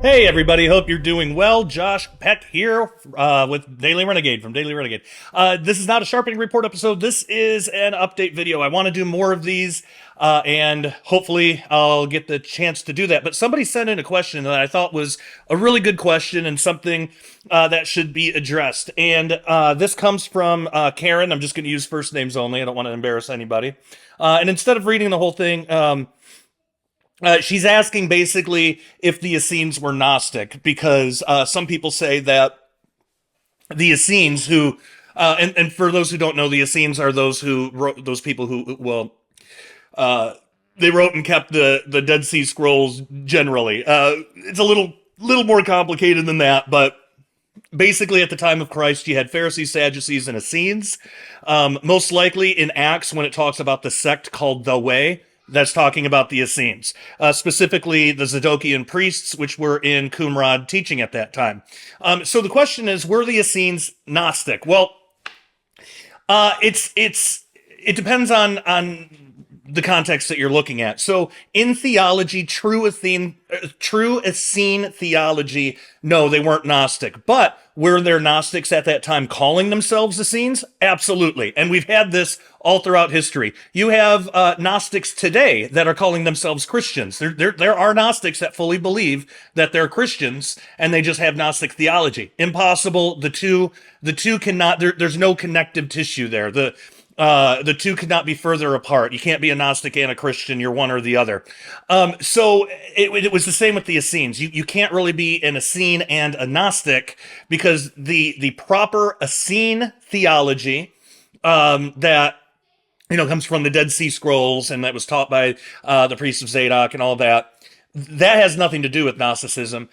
Hey everybody, hope you're doing well. Josh Peck here with Daily Renegade from Daily Renegade. This is not a sharpening report episode. This is an update video. I want to do more of these, and hopefully I'll get the chance to do that. But somebody sent in a question that I thought was a really good question and something that should be addressed. And this comes from Karen. I'm just going to use first names only. I don't want to embarrass anybody. And instead of reading the whole thing, she's asking basically if the Essenes were Gnostic, because some people say that the Essenes who, and for those who don't know, the Essenes are those who wrote, those people who, they wrote and kept the Dead Sea Scrolls generally. It's a little more complicated than that, but basically at the time of Christ, you had Pharisees, Sadducees, and Essenes. Most likely in Acts, when it talks about the sect called the Way, that's talking about the Essenes, specifically the Zadokian priests, which were in Qumran teaching at that time. So the question is, were the Essenes Gnostic? Well, it depends on the context that you're looking at. So in theology, true Essene theology, no, they weren't Gnostic. But were there Gnostics at that time calling themselves Essenes? Absolutely. And we've had this all throughout history. You have Gnostics today that are calling themselves Christians. There are Gnostics that fully believe that they're Christians and they just have Gnostic theology. Impossible. The two cannot, there's no connective tissue there. The two could not be further apart. You can't be a Gnostic and a Christian. You're one or the other. So it was the same with the Essenes. You can't really be an Essene and a Gnostic, because the proper Essene theology that comes from the Dead Sea Scrolls and that was taught by the priests of Zadok and all that has nothing to do with Gnosticism.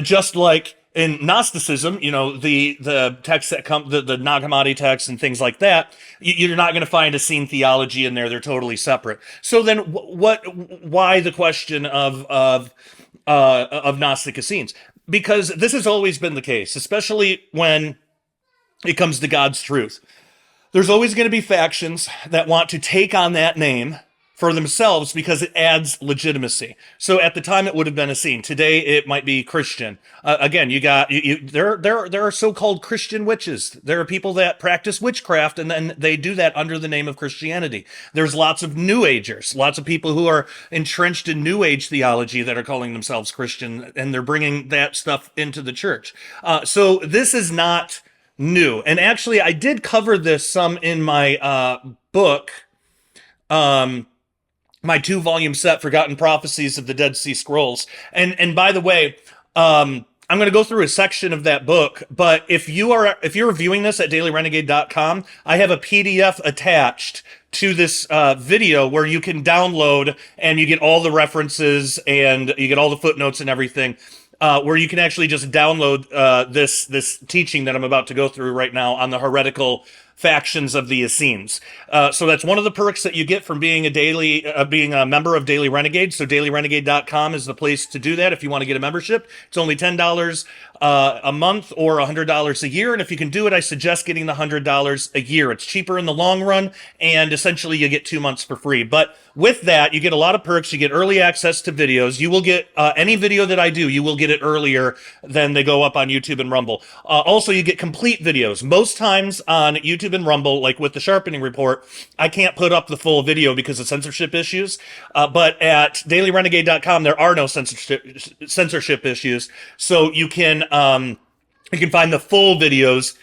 Just like in Gnosticism, the texts that come, the Nag Hammadi texts and things like that, you're not going to find Essene theology in there. They're totally separate. So then, why the question of Gnostic Essenes? Because this has always been the case, especially when it comes to God's truth. There's always going to be factions that want to take on that name for themselves because it adds legitimacy. So at the time it would have been Essene. Today it might be Christian. Again, there are so-called Christian witches. There are people that practice witchcraft and then they do that under the name of Christianity. There's lots of New Agers, lots of people who are entrenched in New Age theology that are calling themselves Christian, and they're bringing that stuff into the church. So this is not new. And actually I did cover this some in my book, my 2-volume set, Forgotten Prophecies of the Dead Sea Scrolls. And by the way, I'm going to go through a section of that book, but if you're reviewing this at dailyrenegade.com, I have a PDF attached to this video where you can download and you get all the references and you get all the footnotes and everything, where you can actually just download this teaching that I'm about to go through right now on the heretical factions of the Essenes. So that's one of the perks that you get from being a member of Daily Renegade. So dailyrenegade.com is the place to do that if you want to get a membership. It's only $10 a month or $100 a year. And if you can do it, I suggest getting the $100 a year. It's cheaper in the long run, and essentially you get 2 months for free. But with that, you get a lot of perks. You get early access to videos. You will get any video that I do, you will get it earlier than they go up on YouTube and Rumble. Also, you get complete videos. Most times on YouTube and Rumble, like with the sharpening report, I can't put up the full video because of censorship issues. But at dailyrenegade.com, there are no censorship issues. So you can find the full videos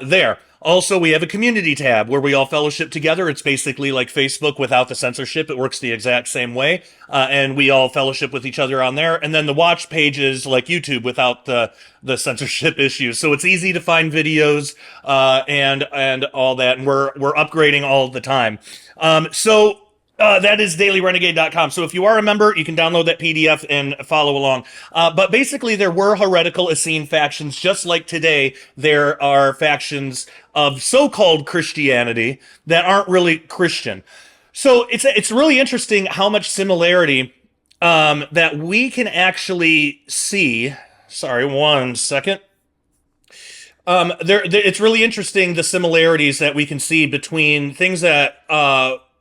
there. Also, we have a community tab where we all fellowship together. It's basically like Facebook without the censorship. It works the exact same way. And we all fellowship with each other on there. And then the watch page is like YouTube without the censorship issues. So it's easy to find videos and all that. And we're upgrading all the time. That is dailyrenegade.com. So if you are a member, you can download that PDF and follow along. But basically, there were heretical Essene factions, just like today there are factions of so-called Christianity that aren't really Christian. So it's really interesting how much similarity that we can actually see. Sorry, one second. It's really interesting the similarities that we can see between things that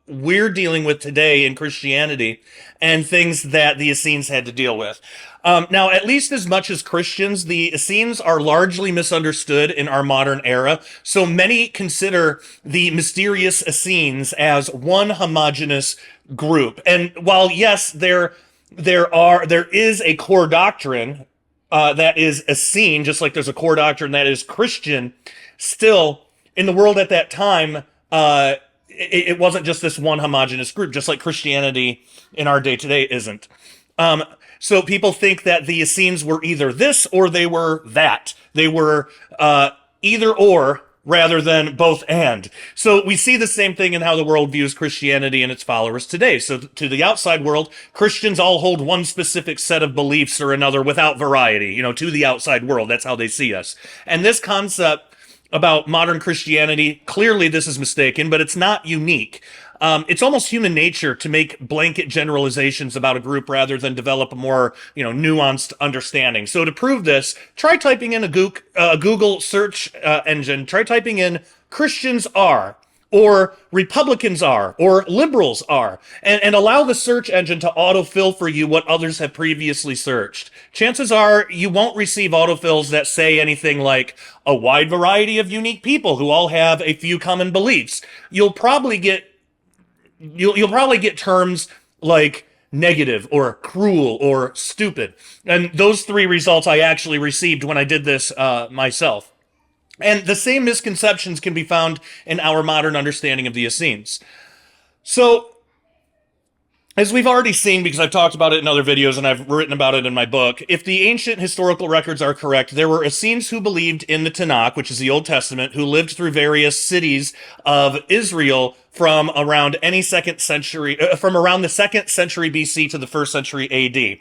we're dealing with today in Christianity and things that the Essenes had to deal with. Now, at least as much as Christians, the Essenes are largely misunderstood in our modern era. So many consider the mysterious Essenes as one homogeneous group. And while yes, there is a core doctrine that is Essene, just like there's a core doctrine that is Christian, still in the world at that time, it wasn't just this one homogenous group, just like Christianity in our day today isn't. So people think that the Essenes were either this or they were that. They were either or rather than both and. So we see the same thing in how the world views Christianity and its followers today. So to the outside world, Christians all hold one specific set of beliefs or another without variety, to the outside world. That's how they see us. And this concept about modern Christianity, clearly this is mistaken, but it's not unique. It's almost human nature to make blanket generalizations about a group rather than develop a more, nuanced understanding. So to prove this, try typing in a Google search engine, try typing in Christians are, or Republicans are, or liberals are, and allow the search engine to autofill for you what others have previously searched. Chances are you won't receive autofills that say anything like a wide variety of unique people who all have a few common beliefs. You'll probably get terms like negative or cruel or stupid. And those three results I actually received when I did this myself. And the same misconceptions can be found in our modern understanding of the Essenes. So, as we've already seen, because I've talked about it in other videos and I've written about it in my book, if the ancient historical records are correct, there were Essenes who believed in the Tanakh, which is the Old Testament, who lived through various cities of Israel from around the 2nd century BC to the 1st century AD.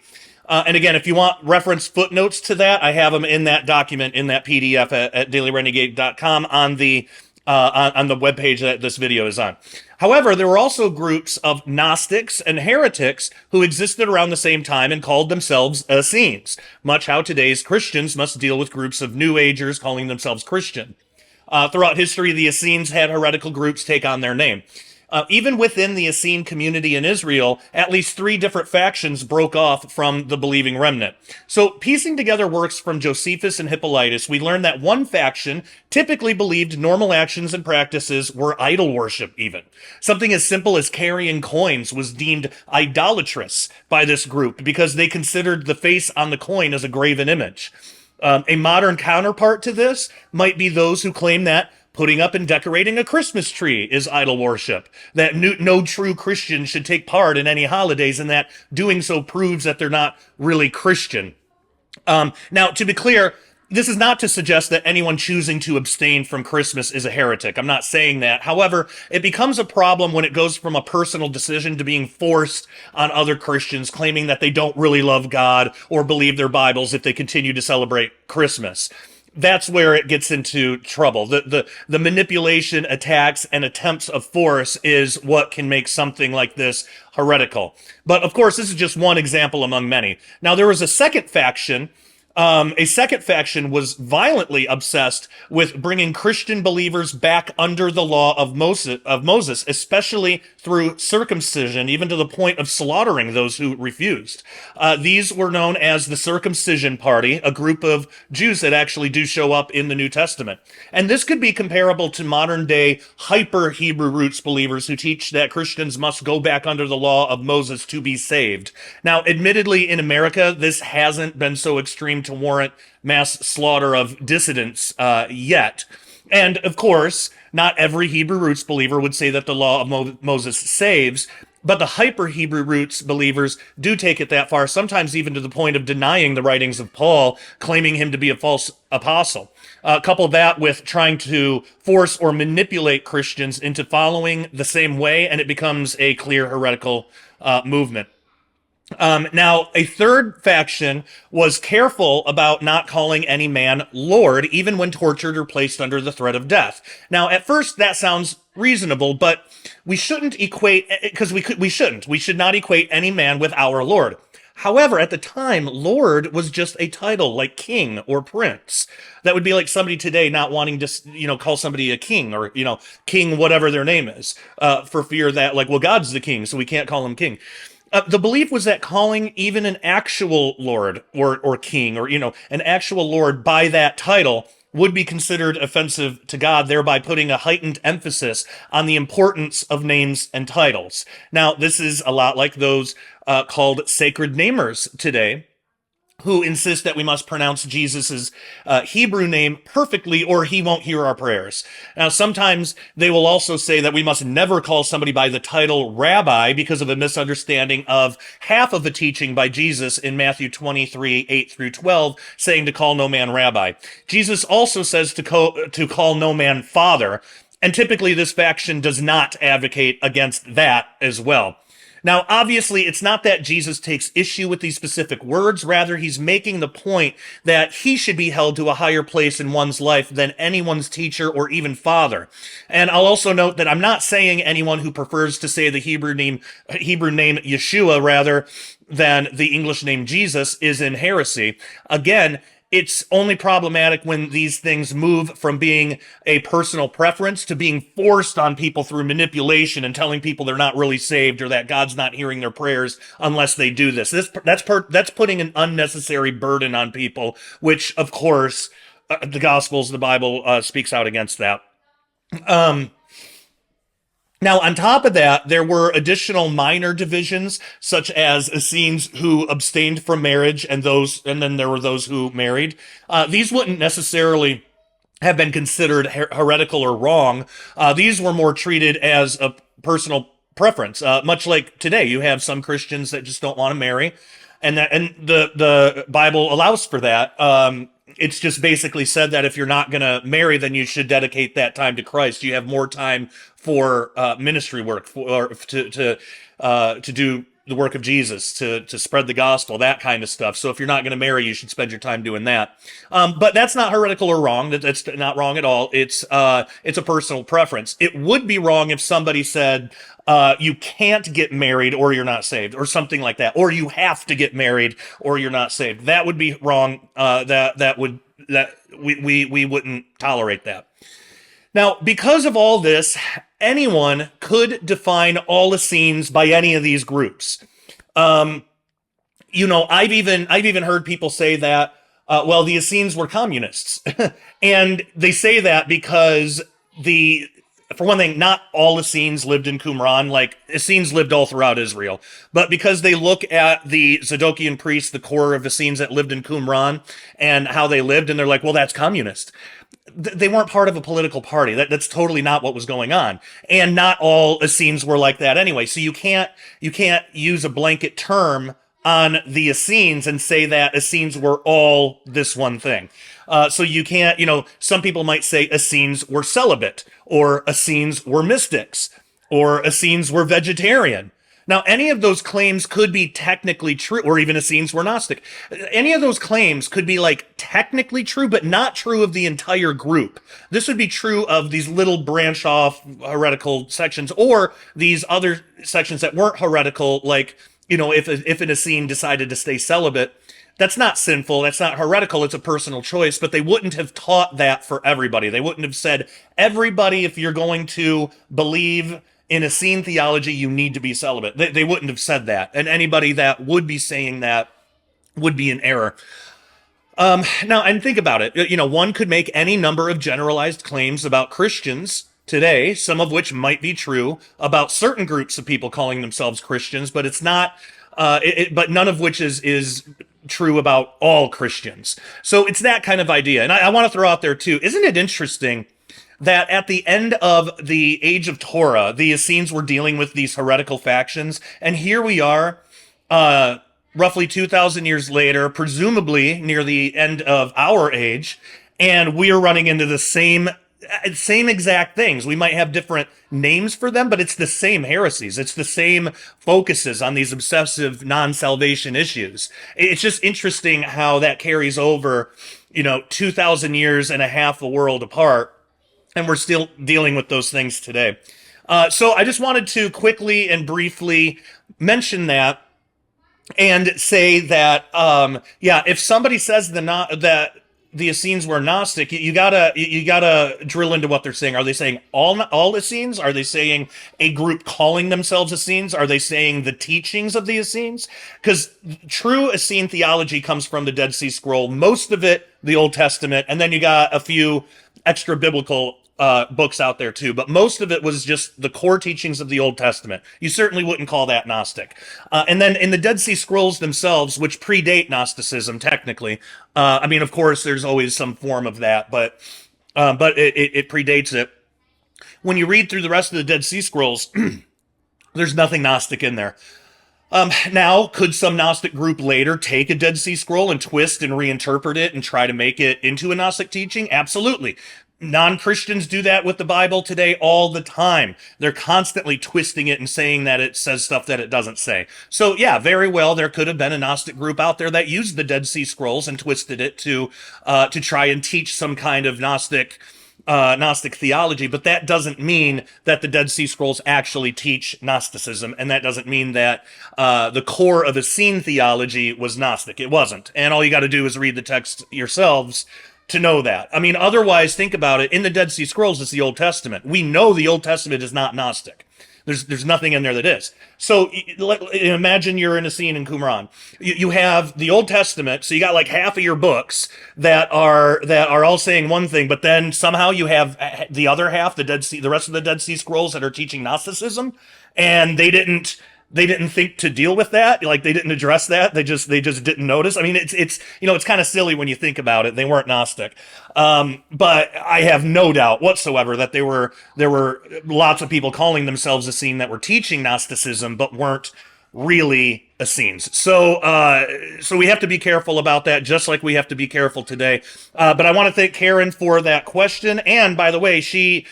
And again, if you want reference footnotes to that, I have them in that document, in that PDF at dailyrenegade.com on the webpage that this video is on. However, there were also groups of Gnostics and heretics who existed around the same time and called themselves Essenes, much how today's Christians must deal with groups of New Agers calling themselves Christian. Throughout history, the Essenes had heretical groups take on their name. Even within the Essene community in Israel, at least 3 different factions broke off from the believing remnant. So, piecing together works from Josephus and Hippolytus, we learn that one faction typically believed normal actions and practices were idol worship even. Something as simple as carrying coins was deemed idolatrous by this group because they considered the face on the coin as a graven image. A modern counterpart to this might be those who claim that putting up and decorating a Christmas tree is idol worship, that no true Christian should take part in any holidays, and that doing so proves that they're not really Christian. Now, to be clear, this is not to suggest that anyone choosing to abstain from Christmas is a heretic. I'm not saying that. However, it becomes a problem when it goes from a personal decision to being forced on other Christians, claiming that they don't really love God or believe their Bibles if they continue to celebrate Christmas. That's where it gets into trouble. The manipulation, attacks, and attempts of force is what can make something like this heretical. But of course, this is just one example among many. Now, there was a second faction. A second faction was violently obsessed with bringing Christian believers back under the law of Moses, especially through circumcision, even to the point of slaughtering those who refused. These were known as the Circumcision Party, a group of Jews that actually do show up in the New Testament. And this could be comparable to modern-day hyper-Hebrew roots believers who teach that Christians must go back under the law of Moses to be saved. Now, admittedly, in America, this hasn't been so extreme to warrant mass slaughter of dissidents yet. And, of course, not every Hebrew roots believer would say that the law of Moses saves, but the hyper-Hebrew roots believers do take it that far, sometimes even to the point of denying the writings of Paul, claiming him to be a false apostle. Couple that with trying to force or manipulate Christians into following the same way, and it becomes a clear heretical movement. Now, a third faction was careful about not calling any man Lord, even when tortured or placed under the threat of death. Now, at first, that sounds reasonable, but we shouldn't equate, because we should not equate any man with our Lord. However, at the time, Lord was just a title like king or prince. That would be like somebody today not wanting to, call somebody a king or, king, whatever their name is, for fear that, like, well, God's the king, so we can't call him king. The belief was that calling even an actual lord or king or an actual lord by that title would be considered offensive to God, thereby putting a heightened emphasis on the importance of names and titles. Now, this is a lot like those called sacred namers today, who insist that we must pronounce Jesus's Hebrew name perfectly or he won't hear our prayers. Now, sometimes they will also say that we must never call somebody by the title rabbi because of a misunderstanding of half of the teaching by Jesus in Matthew 23, 8 through 12, saying to call no man rabbi. Jesus also says to call no man father, and typically this faction does not advocate against that as well. Now, obviously, it's not that Jesus takes issue with these specific words. Rather, he's making the point that he should be held to a higher place in one's life than anyone's teacher or even father. And I'll also note that I'm not saying anyone who prefers to say the Hebrew name Yeshua rather than the English name Jesus is in heresy. Again, it's only problematic when these things move from being a personal preference to being forced on people through manipulation and telling people they're not really saved or that God's not hearing their prayers unless they do this. That's putting an unnecessary burden on people, which, of course, the Gospels, the Bible speaks out against that. Now, on top of that, there were additional minor divisions, such as Essenes who abstained from marriage, and then there were those who married. These wouldn't necessarily have been considered heretical or wrong. These were more treated as a personal preference, much like today. You have some Christians that just don't want to marry, and the Bible allows for that. It's just basically said that if you're not going to marry, then you should dedicate that time to Christ. You have more time for ministry work, to do the work of Jesus, to spread the gospel, that kind of stuff. So if you're not going to marry, you should spend your time doing that. But that's not heretical or wrong. That's not wrong at all. It's a personal preference. It would be wrong if somebody said, you can't get married or you're not saved, or something like that, or you have to get married or you're not saved. That would be wrong. We wouldn't tolerate that. Now, because of all this, anyone could define all Essenes by any of these groups. I've even heard people say that, well, the Essenes were communists, and they say that because for one thing, not all Essenes lived in Qumran. Like, Essenes lived all throughout Israel. But because they look at the Zadokian priests, the core of Essenes that lived in Qumran, and how they lived, and they're like, well, that's communist. They weren't part of a political party. That's totally not what was going on. And not all Essenes were like that anyway. So you can't use a blanket term on the Essenes and say that Essenes were all this one thing. So you can't, some people might say Essenes were celibate, or Essenes were mystics, or Essenes were vegetarian. Now, any of those claims could be technically true, or even Essenes were Gnostic. Any of those claims could be technically true, but not true of the entire group. This would be true of these little branch off heretical sections, or these other sections that weren't heretical, if an Essene decided to stay celibate. That's not sinful, that's not heretical, it's a personal choice, but they wouldn't have taught that for everybody. They wouldn't have said, everybody, if you're going to believe in Essene theology, you need to be celibate. They wouldn't have said that. And anybody that would be saying that would be in error. Now, and think about it. One could make any number of generalized claims about Christians today, some of which might be true about certain groups of people calling themselves Christians, but it's not, but none of which is true about all Christians. So it's that kind of idea. And I want to throw out there too, isn't it interesting that at the end of the Age of Torah, the Essenes were dealing with these heretical factions, and here we are, roughly 2,000 years later, presumably near the end of our age, and we are running into the same exact things. We might have different names for them, but it's the same heresies. It's the same focuses on these obsessive non-salvation issues. It's just interesting how that carries over, 2,000 years and a half a world apart, and we're still dealing with those things today. So I just wanted to quickly and briefly mention that. and say that yeah, if somebody says that the Essenes were Gnostic, you gotta drill into what they're saying. Are they saying all Essenes? Are they saying a group calling themselves Essenes? Are they saying the teachings of the Essenes? Because true Essene theology comes from the Dead Sea Scroll, most of it the Old Testament, and then you got a few extra biblical books out there too, but most of it was just the core teachings of the Old Testament. You certainly wouldn't call that Gnostic. And then in the Dead Sea Scrolls themselves, which predate Gnosticism technically, I mean, of course, there's always some form of that, but it predates it. When you read through the rest of the Dead Sea Scrolls, there's nothing Gnostic in there. Now, could some Gnostic group later take a Dead Sea Scroll and twist and reinterpret it and try to make it into a Gnostic teaching? Absolutely. Non-Christians do that with the Bible today all the time. They're constantly twisting it and saying that it says stuff that it doesn't say. So yeah, very well, there could have been a Gnostic group out there that used the Dead Sea Scrolls and twisted it to try and teach some kind of Gnostic theology, but that doesn't mean that the Dead Sea Scrolls actually teach Gnosticism, and that doesn't mean that the core of Essene theology was Gnostic. It wasn't. And all you got to do is read the text yourselves to know that. I mean, otherwise, think about it. In the Dead Sea Scrolls, it's the Old Testament. We know the Old Testament is not Gnostic. There's nothing in there that is. So imagine you're in Essene and Qumran. You have the Old Testament, so you got like half of your books that are all saying one thing, but then somehow you have the other half, the rest of the Dead Sea Scrolls that are teaching Gnosticism, and they didn't think to deal with that. Like they didn't address that. They just didn't notice. I mean, it's kind of silly when you think about it. They weren't Gnostic, but I have no doubt whatsoever that there were lots of people calling themselves Essene that were teaching Gnosticism, but weren't really Essenes. So we have to be careful about that, just like we have to be careful today. But I want to thank Karen for that question. And by the way, she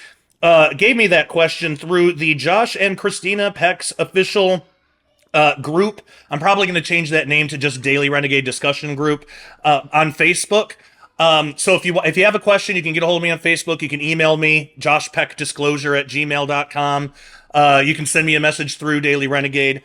gave me that question through the Josh and Christina Peck's official group. I'm probably going to change that name to just Daily Renegade Discussion Group on Facebook. So if you have a question, you can get a hold of me on Facebook. You can email me, joshpeckdisclosure@gmail.com. You can send me a message through Daily Renegade.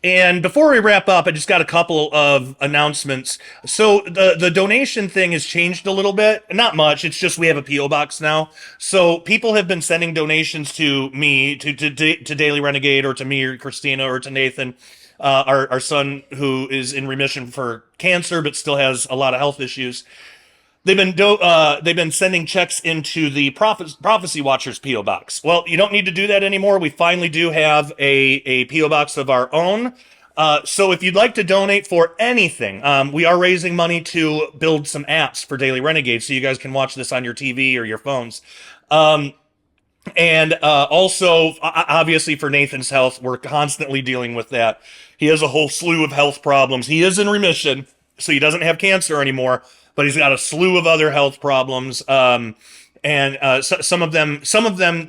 And before we wrap up, I just got a couple of announcements. So the donation thing has changed a little bit. Not much. It's just we have a P.O. box now. So people have been sending donations to me, to Daily Renegade, or to me, or Christina, or to Nathan, our son, who is in remission for cancer but still has a lot of health issues. They've been sending checks into the Prophecy Watchers P.O. box. Well, you don't need to do that anymore. We finally do have a P.O. box of our own. So if you'd like to donate for anything, we are raising money to build some apps for Daily Renegade, so you guys can watch this on your TV or your phones. And also, obviously, for Nathan's health, we're constantly dealing with that. He has a whole slew of health problems. He is in remission, so he doesn't have cancer anymore, but he's got a slew of other health problems. Some of them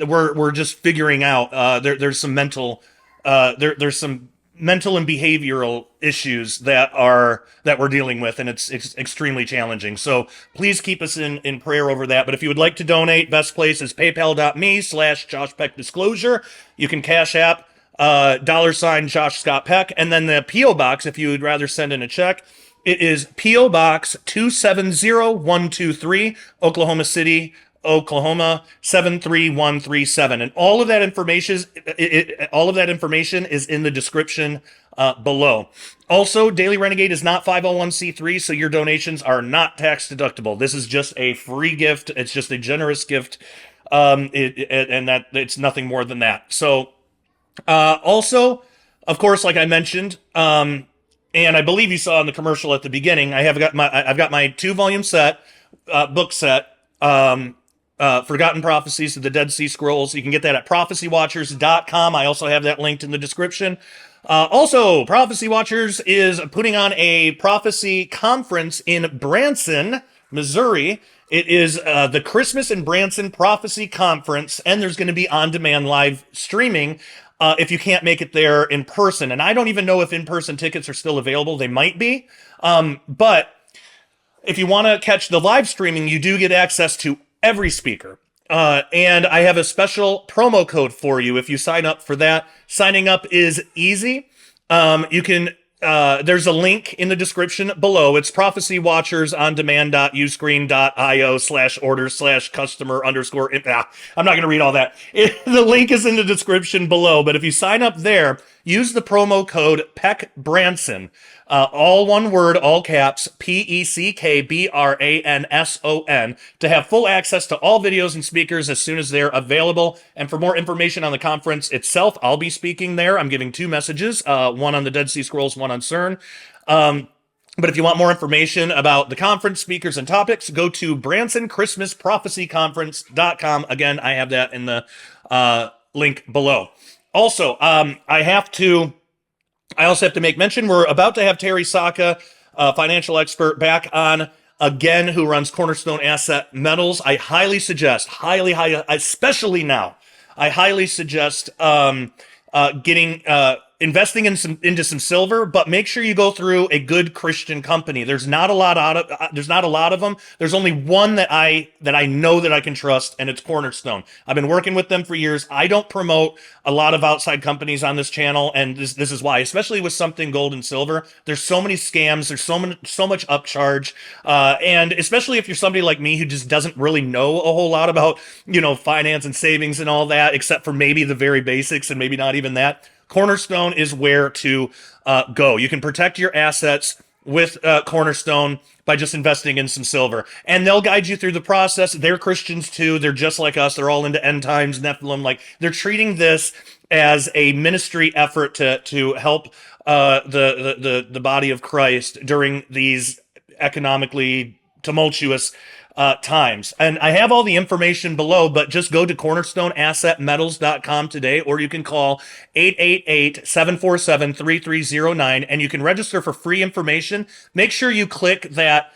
we're just figuring out. There's some there's some mental and behavioral issues that we're dealing with, and it's extremely challenging. So please keep us in prayer over that. But if you would like to donate, best place is paypal.me/JoshPeckDisclosure. You can Cash App $JoshScottPeck, and then the P.O. Box, if you would rather send in a check, it is P.O. Box 270123, Oklahoma City, Oklahoma 73137, and all of that information is in the description below. Also, Daily Renegade is not 501c3, so your donations are not tax deductible. This is just a free gift. It's just a generous gift, and that it's nothing more than that. So, also, of course, like I mentioned, and I believe you saw in the commercial at the beginning, I've got my 2-volume set, book set. Forgotten Prophecies of the Dead Sea Scrolls. You can get that at prophecywatchers.com. I also have that linked in the description. Also, Prophecy Watchers is putting on a prophecy conference in Branson, Missouri. It is the Christmas in Branson Prophecy Conference, and there's going to be on-demand live streaming if you can't make it there in person. And I don't even know if in-person tickets are still available. They might be. But if you want to catch the live streaming, you do get access to every speaker. And I have a special promo code for you if you sign up for that. Signing up is easy. You can there's a link in the description below. It's prophecywatchersondemand.uscreen.io/order/customer_. I'm not going to read all that. The link is in the description below. But if you sign up there, use the promo code Peck Branson. All one word, all caps, PECKBRANSON, to have full access to all videos and speakers as soon as they're available. And for more information on the conference itself, I'll be speaking there. I'm giving 2 messages, one on the Dead Sea Scrolls, one on CERN. But if you want more information about the conference, speakers, and topics, go to BransonChristmasProphecyConference.com. Again, I have that in the link below. Also, I also have to make mention, we're about to have Terry Saka, a financial expert, back on again, who runs Cornerstone Asset Metals. I highly suggest, especially now, I highly suggest investing into some silver, but make sure you go through a good Christian company. There's not a lot of them. There's only one that I know that I can trust, and it's Cornerstone. I've been working with them for years. I don't promote a lot of outside companies on this channel, and this is why, especially with something gold and silver. There's so many scams. There's so much upcharge, and especially if you're somebody like me who just doesn't really know a whole lot about finance and savings and all that, except for maybe the very basics, and maybe not even that. Cornerstone is where to go. You can protect your assets with Cornerstone by just investing in some silver. And they'll guide you through the process. They're Christians too. They're just like us. They're all into end times, Nephilim. Like, they're treating this as a ministry effort to help the body of Christ during these economically tumultuous times. And I have all the information below, but just go to cornerstoneassetmetals.com today, or you can call 888-747-3309, and you can register for free information. Make sure you click that,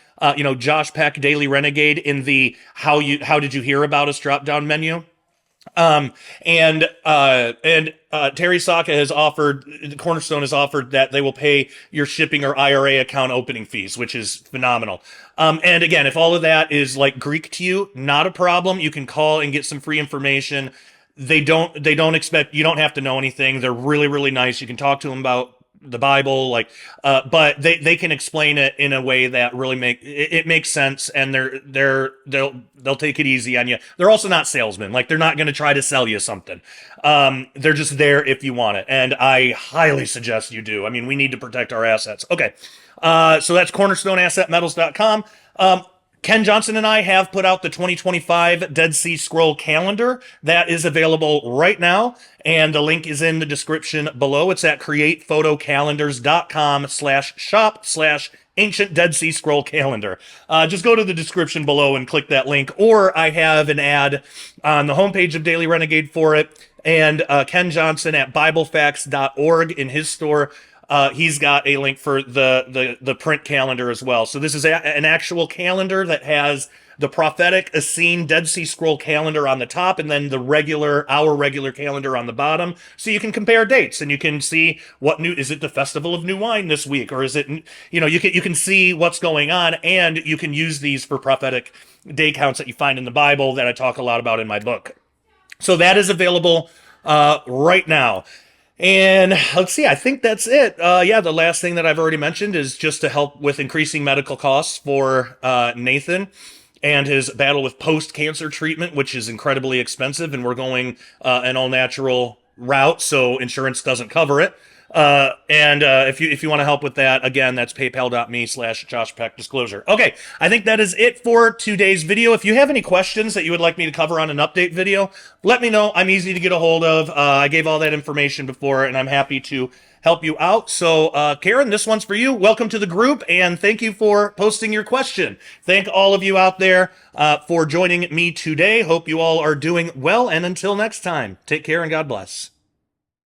Josh Peck Daily Renegade in the how did you hear about us drop-down menu. Terry Saka has offered, Cornerstone has offered that they will pay your shipping or IRA account opening fees, which is phenomenal. And again, if all of that is like Greek to you, not a problem. You can call and get some free information. They don't expect, you don't have to know anything. They're really, really nice. You can talk to them about the Bible, but they can explain it in a way that really makes sense, and they'll take it easy on you. They're also not salesmen. Like, they're not going to try to sell you something. They're just there if you want it, and I highly suggest you do. I mean, we need to protect our assets. Okay, so that's cornerstoneassetmetals.com. Ken Johnson and I have put out the 2025 Dead Sea Scroll calendar. That is available right now, and the link is in the description below. It's at createphotocalendars.com/shop/Ancient Dead Sea Scroll Calendar. Just go to the description below and click that link, or I have an ad on the homepage of Daily Renegade for it, and Ken Johnson at BibleFacts.org in his store. He's got a link for the print calendar as well. So this is an actual calendar that has the prophetic Essene Dead Sea Scroll calendar on the top, and then our regular calendar on the bottom. So you can compare dates, and you can see is it the Festival of New Wine this week, or is it, you can see what's going on, and you can use these for prophetic day counts that you find in the Bible that I talk a lot about in my book. So that is available right now. And let's see, I think that's it. The last thing that I've already mentioned is just to help with increasing medical costs for Nathan and his battle with post-cancer treatment, which is incredibly expensive, and we're going an all-natural route, so insurance doesn't cover it. If you want to help with that, again, that's paypal.me/JoshPeckDisclosure. Okay, I think that is it for today's video. If you have any questions that you would like me to cover on an update video, let me know. I'm easy to get a hold of. I gave all that information before, and I'm happy to help you out. So, Karen, this one's for you. Welcome to the group, and thank you for posting your question. Thank all of you out there for joining me today. Hope you all are doing well, and until next time, take care and God bless.